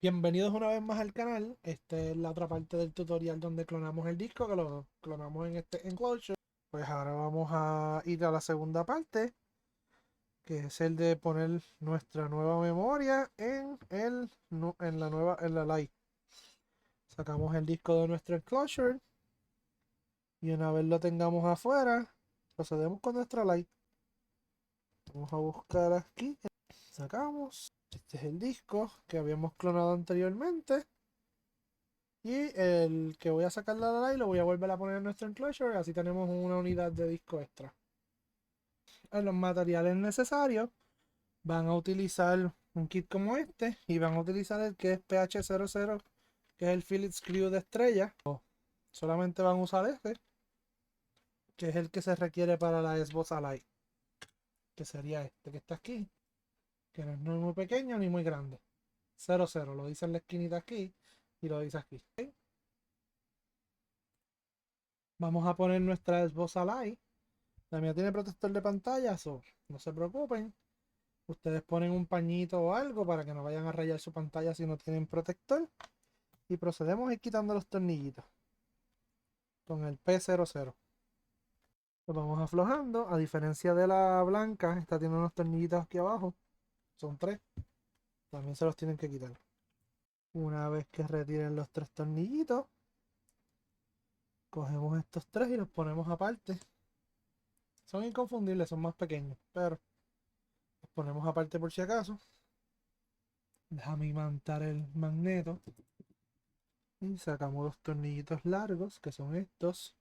Bienvenidos una vez más al canal. Esta es la otra parte del tutorial donde clonamos el disco, que lo clonamos en este enclosure. Pues ahora vamos a ir a la segunda parte, que es el de poner nuestra nueva memoria en la Lite. Sacamos el disco de nuestro enclosure y una vez lo tengamos afuera, procedemos con nuestra Lite. Vamos a buscar aquí, sacamos. Este es el disco que habíamos clonado anteriormente. Y el que voy a sacar de la y lo voy a volver a poner en nuestro enclosure. Así tenemos una unidad de disco extra. En los materiales necesarios van a utilizar un kit como este. Y van a utilizar el que es PH00, que es el Phillips Screw de estrella. Solamente van a usar este, que es el que se requiere para la Xbox Alive. Que sería este que está aquí. Que no es ni muy pequeño ni muy grande. 00, lo dice en la esquinita aquí. Y lo dice aquí. ¿Ok? Vamos a poner nuestra Xbox Alive. La mía tiene protector de pantalla, so no se preocupen. Ustedes ponen un pañito o algo para que no vayan a rayar su pantalla si no tienen protector. Y procedemos a ir quitando los tornillitos con el P00. Los vamos aflojando. A diferencia de la blanca, esta tiene unos tornillitos aquí abajo. Son tres. También se los tienen que quitar. Una vez que retiren los tres tornillitos, cogemos estos tres y los ponemos aparte. Son inconfundibles, son más pequeños, pero los ponemos aparte por si acaso. Déjame imantar el magneto. Y sacamos los tornillitos largos, que son estos.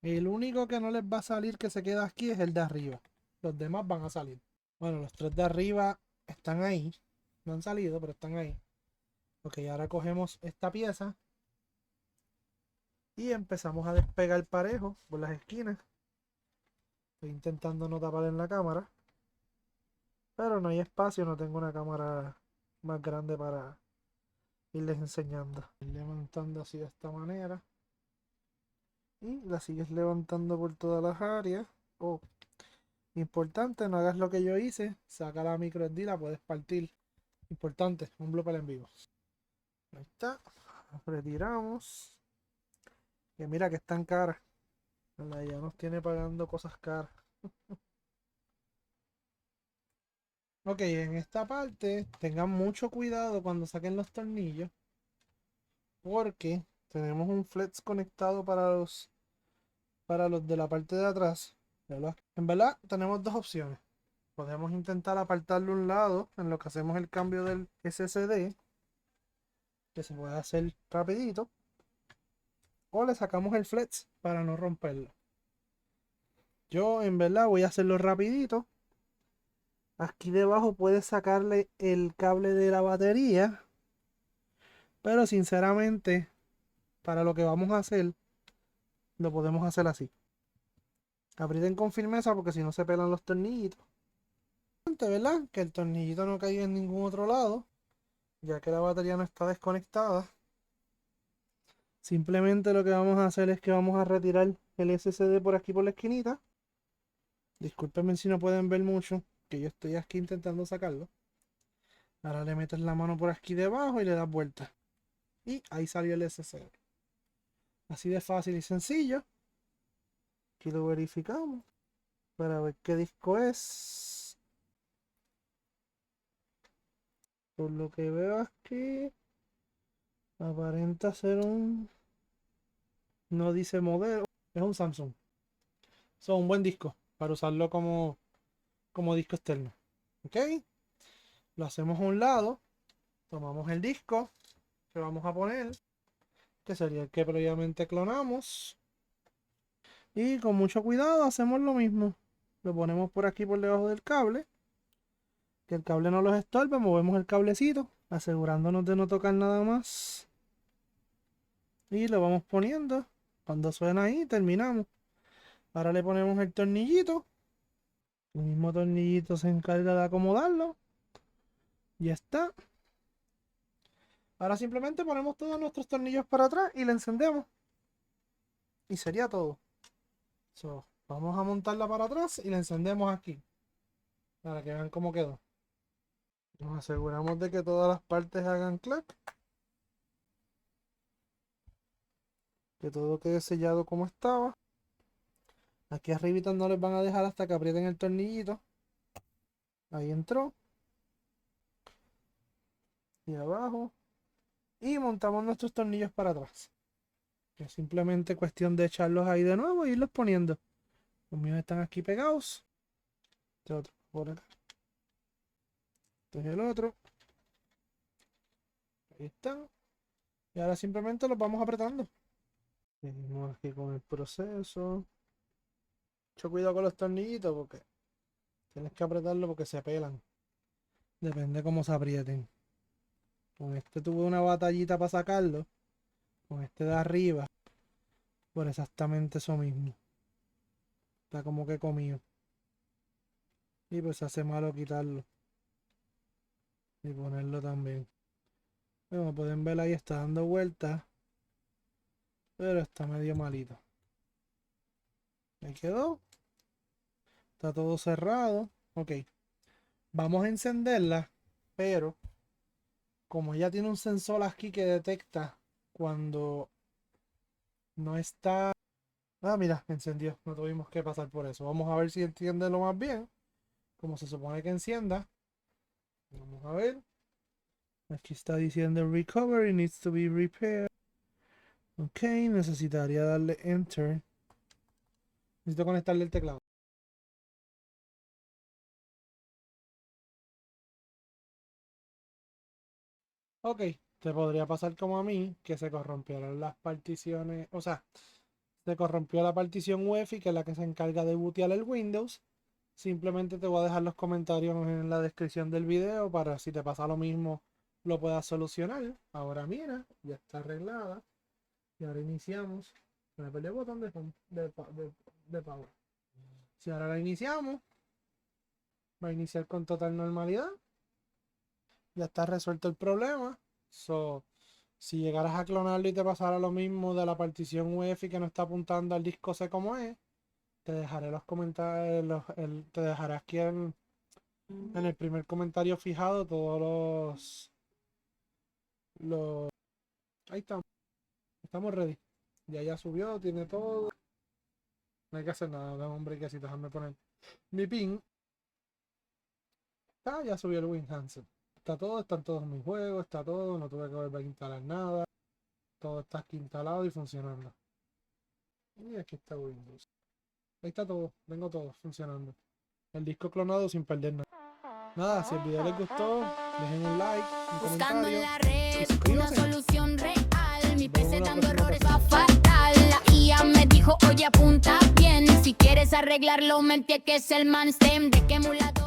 El único que no les va a salir que se queda aquí es el de arriba. Los demás van a salir. Bueno, los tres de arriba están ahí. No han salido, pero están ahí. Ok, ahora cogemos esta pieza. Y empezamos a despegar parejo por las esquinas. Estoy intentando no tapar en la cámara. Pero no hay espacio, no tengo una cámara más grande para irles enseñando. Levantando así de esta manera. Y la sigues levantando por todas las áreas. Oh, importante, no hagas lo que yo hice. Saca la micro SD, la puedes partir. Importante, un blooper en vivo. Ahí está. Retiramos. Que mira que están caras. Ya nos tiene pagando cosas caras. Ok, en esta parte tengan mucho cuidado cuando saquen los tornillos. Porque tenemos un flex conectado para los de la parte de atrás. ¿Verdad? En verdad tenemos dos opciones. Podemos intentar apartarlo a un lado en lo que hacemos el cambio del SSD, que se puede hacer rapidito, o le sacamos el flex para no romperlo. Yo en verdad voy a hacerlo rapidito. Aquí debajo puedes sacarle el cable de la batería, pero sinceramente para lo que vamos a hacer lo podemos hacer así. Aprieten con firmeza porque si no se pelan los tornillitos. ¿Verdad? Que el tornillito no caiga en ningún otro lado, ya que la batería no está desconectada. Simplemente lo que vamos a hacer es que vamos a retirar el SSD por aquí por la esquinita. Discúlpenme si no pueden ver mucho, que yo estoy aquí intentando sacarlo. Ahora le metes la mano por aquí debajo y le das vuelta. Y ahí salió el SSD. Así de fácil y sencillo. Aquí lo verificamos para ver qué disco es. Por lo que veo aquí, aparenta ser un... No dice modelo. Es un Samsung. Son un buen disco para usarlo como disco externo. ¿Ok? Lo hacemos a un lado. Tomamos el disco que vamos a poner, que sería el que previamente clonamos. Y con mucho cuidado hacemos lo mismo. Lo ponemos por aquí por debajo del cable. Que el cable no los estorbe. Movemos el cablecito, asegurándonos de no tocar nada más. Y lo vamos poniendo. Cuando suena ahí, terminamos. Ahora le ponemos el tornillito. El mismo tornillito se encarga de acomodarlo. Ya está. Ahora simplemente ponemos todos nuestros tornillos para atrás y le encendemos. Y sería todo. So, vamos a montarla para atrás y la encendemos aquí. Para que vean cómo quedó. Nos aseguramos de que todas las partes hagan clac. Que todo quede sellado como estaba. Aquí arribita no les van a dejar hasta que aprieten el tornillito. Ahí entró. Y abajo. Y montamos nuestros tornillos para atrás. Es simplemente cuestión de echarlos ahí de nuevo e irlos poniendo. Los míos están aquí pegados. Este otro por acá. Este es el otro. Ahí están. Y ahora simplemente los vamos apretando. Seguimos aquí con el proceso. Mucho cuidado con los tornillitos porque tienes que apretarlo porque se pelan. Depende cómo se aprieten. Con este tuve una batallita para sacarlo. Con este de arriba. Por exactamente eso mismo. Está como que comido. Y pues hace malo quitarlo. Y ponerlo también. Como pueden ver ahí está dando vueltas. Pero está medio malito. Ahí quedó. Está todo cerrado. Ok. Vamos a encenderla. Pero como ella tiene un sensor aquí que detecta cuando no está... Ah, mira, encendió. No tuvimos que pasar por eso. Vamos a ver si enciende lo más bien. Como se supone que encienda. Vamos a ver. Aquí está diciendo recovery needs to be repaired. Ok, necesitaría darle enter. Necesito conectarle el teclado. Ok, te podría pasar como a mí, que se corrompieron las particiones, o sea, se corrompió la partición UEFI, que es la que se encarga de bootear el Windows. Simplemente te voy a dejar los comentarios en la descripción del video para si te pasa lo mismo lo puedas solucionar. Ahora mira, ya está arreglada. Y ahora iniciamos. Me perdí el botón de power. Si ahora la iniciamos, va a iniciar con total normalidad. Ya está resuelto el problema. Si llegaras a clonarlo y te pasara lo mismo de la partición UEFI que no está apuntando al disco C como es, te dejaré los comentarios, te dejaré aquí en el primer comentario fijado todos los... Ahí estamos ready. Ya subió, tiene todo. No hay que hacer nada, dame un breakcito, déjame poner mi pin. Ya subió el WinHansen. Está todo, están todos mis juegos, está todo, no tuve que volver a instalar nada. Todo está aquí instalado y funcionando. Y aquí está Windows. Ahí está todo, tengo todo funcionando. El disco clonado sin perder nada. Nada, si el video les gustó, dejen un like, un Buscando en comentario la y red una suscríbanse. solución real. Mi Nos vemos PC en la dando próxima errores ocasión. va fatal. La IA me dijo, oye, apunta bien. Si quieres arreglarlo, mente que es el man stem de que emulador.